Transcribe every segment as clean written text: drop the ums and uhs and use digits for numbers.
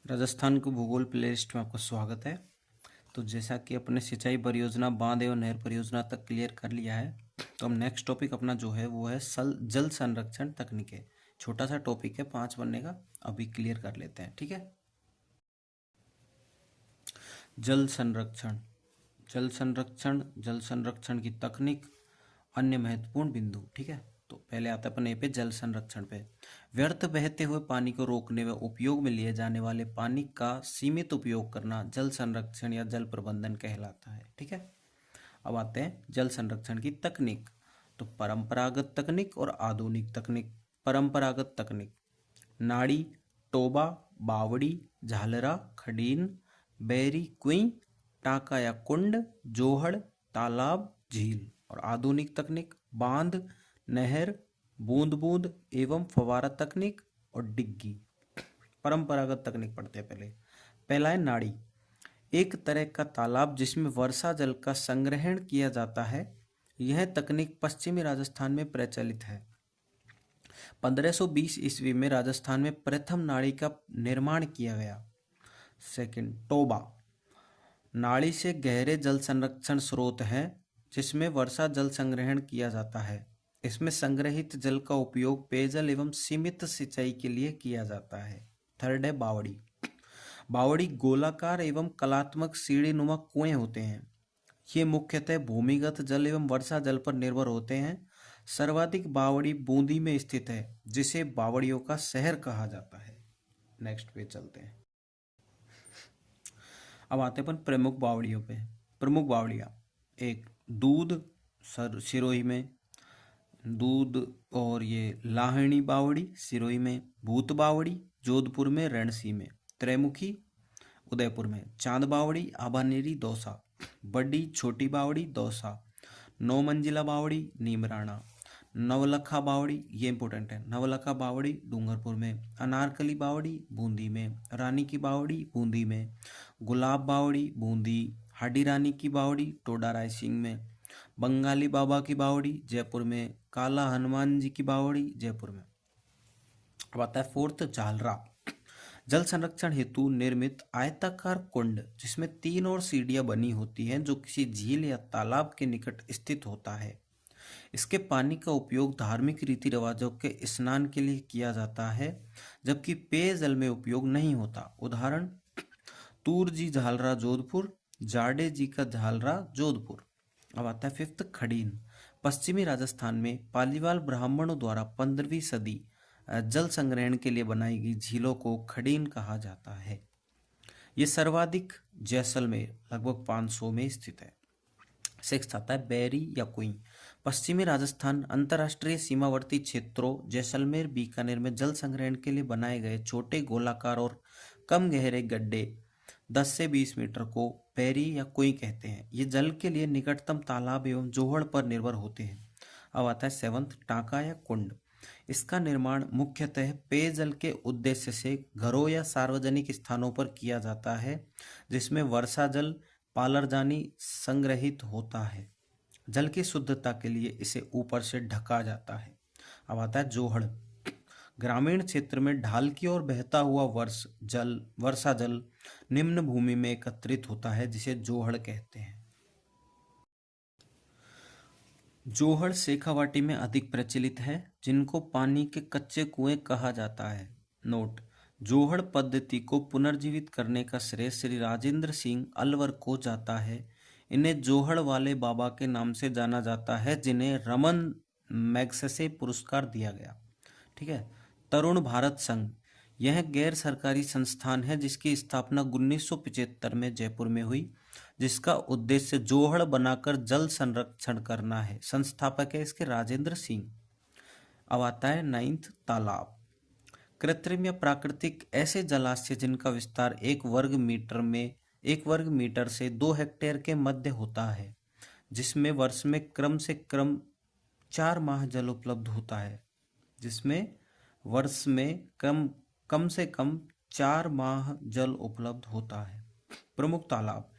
राजस्थान के भूगोल प्लेलिस्ट में आपका स्वागत है। तो जैसा कि अपने सिंचाई परियोजना, बांध एवं नहर परियोजना तक क्लियर कर लिया है, तो हम नेक्स्ट टॉपिक अपना जो है वो है जल संरक्षण तकनीकें। छोटा सा टॉपिक है, 5 बनने का, अभी क्लियर कर लेते हैं। ठीक है। जल संरक्षण, जल संरक्षण की तकनीक, अन्य महत्वपूर्ण बिंदु। ठीक है। तो पहले आता है अपन ए पे, जल संरक्षण पे। व्यर्थ बहते हुए पानी को रोकने व उपयोग में लिए जाने वाले पानी का सीमित उपयोग करना जल संरक्षण या जल प्रबंधन कहलाता है। ठीक है। अब आते हैं जल संरक्षण की तकनीक। तो परंपरागत तकनीक और आधुनिक तकनीक। परंपरागत तकनीक: नाड़ी, टोबा, बावड़ी, झालरा, खडीन, बैरी, कुई, टाका या कुंड, जोहड़, तालाब, झील। और आधुनिक तकनीक: बांध, नहर, बूंद बूंद एवं फवारा तकनीक और डिग्गी। परंपरागत तकनीक पढ़ते हैं। पहला है नाड़ी, एक तरह का तालाब जिसमें वर्षा जल का संग्रहण किया जाता है। यह तकनीक पश्चिमी राजस्थान में प्रचलित है। 1520 ईस्वी में राजस्थान में प्रथम नाड़ी का निर्माण किया गया। सेकंड, टोबा, नाड़ी से गहरे जल संरक्षण स्रोत है जिसमें वर्षा जल संग्रहण किया जाता है। इसमें संग्रहित जल का उपयोग पेयजल एवं सीमित सिंचाई के लिए किया जाता है। थर्ड है बावड़ी, बावड़ी गोलाकार एवं कलात्मक सीढ़ी नुमा कुएं होते हैं। ये मुख्यतः भूमिगत जल एवं वर्षा जल पर निर्भर होते हैं। सर्वाधिक बावड़ी बूंदी में स्थित है जिसे बावड़ियों का शहर कहा जाता है। नेक्स्ट पे चलते हैं। अब आते हैं अपन प्रमुख बावड़ियों पे। प्रमुख बावड़ियाँ: एक, दूध, सिरोही में दूध, और ये लाहणी बावड़ी सिरोही में, भूत बावड़ी जोधपुर में, रणसी में, त्रैमुखी उदयपुर में, चांद बावड़ी आभानेरी दौसा, बड़ी छोटी बावड़ी दौसा, 9 मंजिला बावड़ी नीमराणा, नवलखा बावड़ी, ये इंपॉर्टेंट है, नवलखा बावड़ी डूंगरपुर में, अनारकली बावड़ी बूंदी में, रानी की बावड़ी बूंदी में, गुलाब बावड़ी बूंदी, हाडी रानी की बावड़ी टोडा रायसिंह में, बंगाली बाबा की बावड़ी जयपुर में, काला हनुमान जी की बावड़ी जयपुर में। अब आता है फोर्थ, झालरा, जल संरक्षण हेतु निर्मित आयताकार कुंड जिसमें 3 और सीढ़ियां बनी होती हैं जो किसी झील या तालाब के निकट स्थित होता है। इसके पानी का उपयोग धार्मिक रीति रिवाजों के स्नान के लिए किया जाता है जबकि पेयजल में उपयोग नहीं होता। उदाहरण, तूर जी झालरा जोधपुर, जाडे जी का झालरा जोधपुर। अब आता है फिफ्थ, खडीन, पश्चिमी राजस्थान में पालीवाल ब्राह्मणों द्वारा 15वीं सदी जल संग्रहण के लिए बनाई गई झीलों को खडीन कहा जाता है। ये सर्वाधिक जैसलमेर लगभग 500 में स्थित है। सिक्स्थ आता है बैरी या कुई, पश्चिमी राजस्थान अंतर्राष्ट्रीय सीमावर्ती क्षेत्रों जैसलमेर बीकानेर में जल संग्रहण के लिए बनाए गए छोटे गोलाकार और कम गहरे गड्ढे 10 से 20 मीटर को बैरी या कुई कहते हैं। ये जल के लिए निकटतम तालाब एवं जोहड़ पर निर्भर होते हैं। अब आता है सेवंथ, टाका या कुंड, इसका निर्माण मुख्यतः पेयजल के उद्देश्य से घरों या सार्वजनिक स्थानों पर किया जाता है जिसमें वर्षा जल पालरजानी संग्रहित होता है। जल की शुद्धता के लिए इसे ऊपर से ढका जाता है। अब आता है जोहड़, ग्रामीण क्षेत्र में ढाल की ओर बहता हुआ वर्षा जल निम्न भूमि में एकत्रित होता है जिसे जोहड़ कहते हैं। जोहड़ शेखावाटी में अधिक प्रचलित है जिनको पानी के कच्चे कुएं कहा जाता है। नोट, जोहड़ पद्धति को पुनर्जीवित करने का श्रेय श्री राजेंद्र सिंह अलवर को जाता है। इन्हें जोहड़ वाले बाबा के नाम से जाना जाता है जिन्हें रमन मैग्सेसे पुरस्कार दिया गया। ठीक है। तरुण भारत संघ, यह गैर सरकारी संस्थान है जिसकी स्थापना 1975 में जयपुर में हुई जिसका उद्देश्य जोहड़ बनाकर जल संरक्षण करना है। संस्थापक है इसके राजेंद्र सिंह। अब आता है नाइन्थ, तालाब, कृत्रिम या प्राकृतिक ऐसे जलाशय जिनका विस्तार 1 वर्ग मीटर से 2 हेक्टेयर के मध्य होता है जिसमें वर्ष में क्रम से कम 4 माह जल उपलब्ध होता है। जिसमें वर्ष में कम से कम 4 माह जल उपलब्ध होता है। प्रमुख तालाब: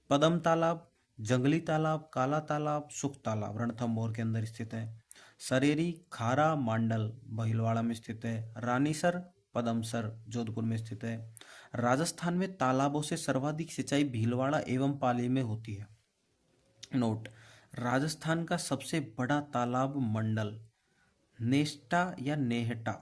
पदम तालाब, जंगली तालाब, काला तालाब, सुख तालाब रणथंभौर के अंदर स्थित है। सरेरी, खारा, मांडल भीलवाड़ा में स्थित है। रानीसर, पदमसर जोधपुर में स्थित है। राजस्थान में तालाबों से सर्वाधिक सिंचाई भीलवाड़ा एवं पाली में होती है। नोट: राजस्थान का सबसे बड़ा तालाब मंडल नेस्टा या नेहटा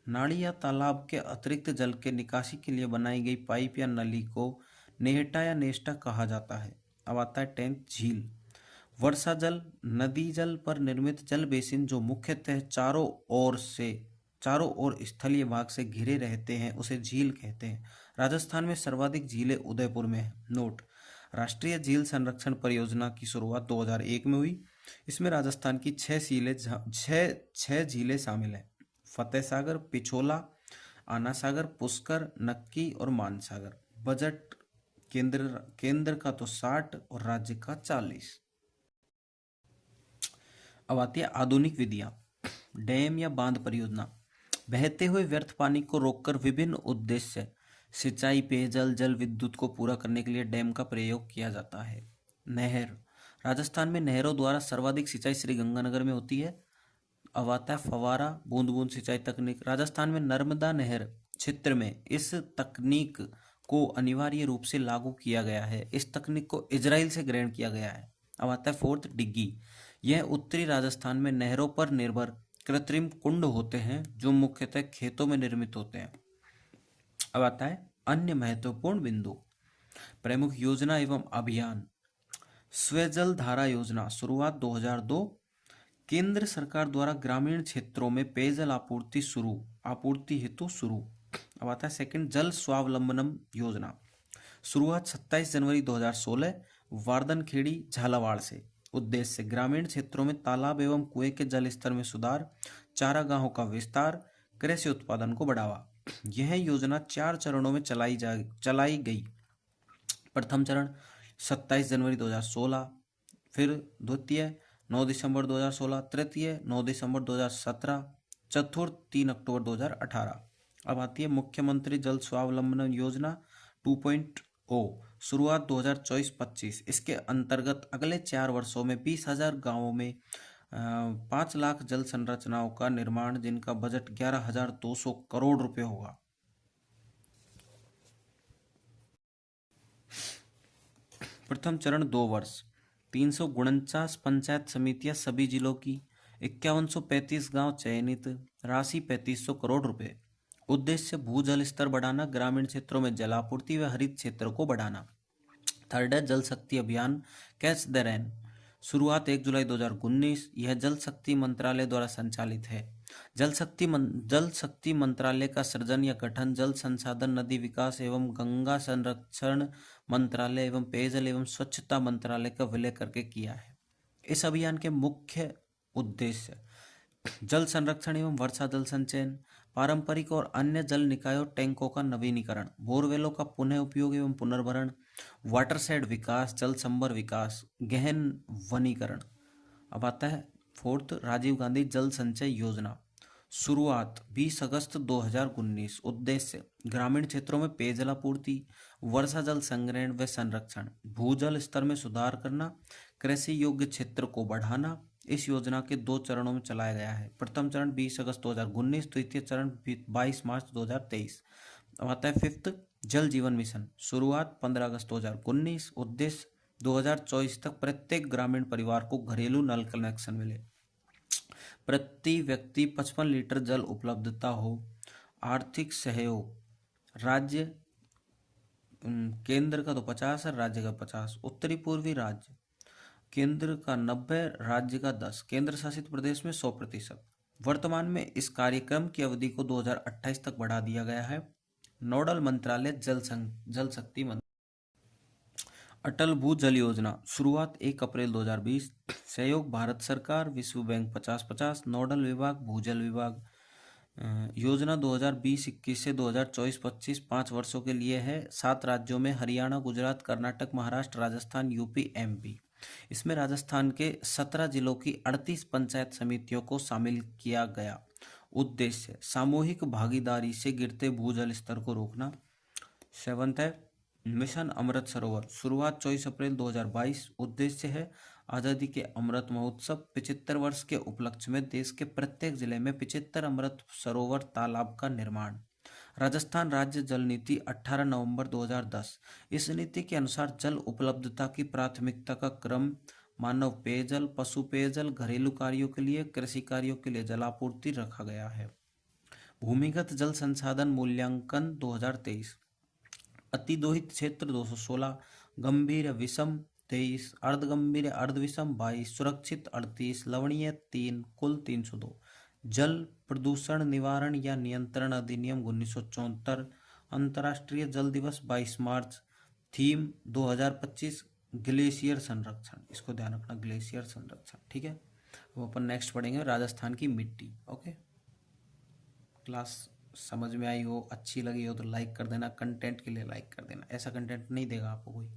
नाली या तालाब के अतिरिक्त जल के निकासी के लिए बनाई गई पाइप या नली को नेहटा या नेस्टा कहा जाता है। अब आता है 10th, झील। वर्षा जल नदी जल पर निर्मित जल बेसिन जो मुख्यतः चारों ओर स्थलीय भाग से घिरे रहते हैं उसे झील कहते हैं। राजस्थान में सर्वाधिक झीलें उदयपुर में है। नोट: राष्ट्रीय झील संरक्षण परियोजना की शुरुआत 2001 में हुई। इसमें राजस्थान की छह झीलें शामिल हैं: फतेह सागर, पिछोला, आना सागर, पुष्कर, नक्की और मानसागर। बजट केंद्र का तो 60 और राज्य का 40। अब आती है आधुनिक विधियां। डैम या बांध परियोजना: बहते हुए व्यर्थ पानी को रोककर विभिन्न उद्देश्य सिंचाई, पेयजल, जल विद्युत को पूरा करने के लिए डैम का प्रयोग किया जाता है। नहर: राजस्थान में नहरों द्वारा सर्वाधिक सिंचाई श्री गंगानगर में होती है। अब आता है फव्वारा, बूंद बूंद सिंचाई तकनीक। राजस्थान में नर्मदा नहर क्षेत्र में इस तकनीक को अनिवार्य रूप से लागू किया गया है। इस तकनीक को इजराइल से ग्रहण किया गया है। अब आता है 4th, डिग्गी। यह उत्तरी राजस्थान में नहरों पर निर्भर कृत्रिम कुंड होते हैं जो मुख्यतः खेतों में निर्मित होते हैं। अब आता है अन्य महत्वपूर्ण बिंदु। प्रमुख योजना एवं अभियान। स्वजल धारा योजना शुरुआत 2002। केंद्र सरकार द्वारा ग्रामीण क्षेत्रों में पेयजल आपूर्ति हेतु शुरू। अब आता है 2nd, जल स्वावलंबनम योजना। शुरुआत 27 जनवरी 2016 वार्दनखेड़ी झालावाड़ से। उद्देश्य ग्रामीण क्षेत्रों में तालाब एवं कुएं के जल स्तर में सुधार, चारागाहों का विस्तार, कृषि उत्पादन को बढ़ावा। यह योजना 4 चरणों में चलाई गई। प्रथम चरण 27 जनवरी 2016, फिर द्वितीय 9 दिसंबर 2016, तृतीय 9 दिसंबर 2017, चतुर्थ 3 अक्टूबर 2018। अब आती है मुख्यमंत्री जल स्वावलंबन योजना 2.0। शुरुआत 2024-25। इसके अंतर्गत अगले 4 वर्षों में 20,000 गांवों में 5 लाख जल संरचनाओं का निर्माण, जिनका बजट 11,200 करोड़ रुपए होगा। प्रथम चरण 2 वर्ष, 349 पंचायत समितियां सभी जिलों की, 5135 गांव चयनित, राशि 3500 करोड़ रुपए। उद्देश्य भूजल स्तर बढ़ाना, ग्रामीण क्षेत्रों में जलापूर्ति व हरित क्षेत्र को बढ़ाना। थर्ड है जल शक्ति अभियान, कैच द रेन। शुरुआत 1 जुलाई 2019। यह जल शक्ति मंत्रालय द्वारा संचालित है। जल शक्ति मंत्रालय का सृजन या गठन जल संसाधन, नदी विकास एवं गंगा संरक्षण मंत्रालय एवं पेयजल एवं स्वच्छता मंत्रालय का विलय करके किया है। इस अभियान के मुख्य उद्देश्य जल संरक्षण एवं वर्षा जल संचयन, पारंपरिक और अन्य जल निकायों टैंकों का नवीनीकरण, बोरवेलों का पुनः उपयोग एवं पुनर्भरण, वाटरशेड विकास, जल संभर विकास, गहन वनीकरण। अब आता है 4th, राजीव गांधी जल संचय योजना। शुरुआत 20 अगस्त 2019। उद्देश्य ग्रामीण क्षेत्रों में पेयजलापूर्ति, वर्षा जल संग्रहण व संरक्षण, भूजल स्तर में सुधार करना, कृषि योग्य क्षेत्र को बढ़ाना। इस योजना के 2 चरणों में चलाया गया है। प्रथम चरण 20 अगस्त 2019, द्वितीय चरण 22 मार्च 2023। अब आता है 5th, जल जीवन मिशन। शुरुआत 15 अगस्त 2019। उद्देश्य 2024 तक प्रत्येक ग्रामीण परिवार को घरेलू नल कनेक्शन मिले, प्रति व्यक्ति 55 लीटर जल उपलब्धता हो। आर्थिक सहयोग राज्य केंद्र का तो 50 है, राज्य का 50। उत्तरी पूर्वी राज्य केंद्र का 90, राज्य का 10, केंद्र शासित प्रदेश में 100%। वर्तमान में इस कार्यक्रम की अवधि को 2028 तक बढ़ा दिया गया है। नोडल मंत्रालय जल शक्ति मंत्रालय। अटल भूजल योजना। शुरुआत 1 अप्रैल 2020। सहयोग भारत सरकार, विश्व बैंक 50-50। नोडल विभाग भूजल विभाग। योजना 2020-21 से 2024-25 5 वर्षों के लिए है। 7 राज्यों में हरियाणा, गुजरात, कर्नाटक, महाराष्ट्र, राजस्थान, यूपी, एमपी। इसमें राजस्थान के 17 जिलों की 38 पंचायत समितियों को शामिल किया गया। उद्देश्य सामूहिक भागीदारी से गिरते भूजल स्तर को रोकना। 7th है मिशन अमृत सरोवर। शुरुआत 24 अप्रैल 2022। उद्देश्य है आज़ादी के अमृत महोत्सव 75 वर्ष के उपलक्ष्य में देश के प्रत्येक जिले में 75 अमृत सरोवर तालाब का निर्माण। राजस्थान राज्य जल नीति 18 नवंबर 2010। इस नीति के अनुसार जल उपलब्धता की प्राथमिकता का क्रम मानव पेयजल, पशु पेयजल, घरेलू कार्यों के लिए, कृषि कार्यों के लिए जलापूर्ति रखा गया है। भूमिगत जल संसाधन मूल्यांकन 2023। अतिदोहित क्षेत्र 216, गंभीर विषम 23, अर्धगंभीर अर्धविषम 22, सुरक्षित 38, लवणीय 3, कुल 302। जल प्रदूषण निवारण या नियंत्रण अधिनियम 1974, अंतर्राष्ट्रीय जल दिवस 22 मार्च। थीम 2025 ग्लेशियर संरक्षण, इसको ध्यान रखना, ग्लेशियर संरक्षण। ठीक है, अब अपन नेक्स्ट पढ़ेंगे राजस्थान की मिट्टी। ओके, क्लास समझ में आई हो, अच्छी लगी हो तो लाइक कर देना, कंटेंट के लिए लाइक कर देना, ऐसा कंटेंट नहीं देगा आपको कोई।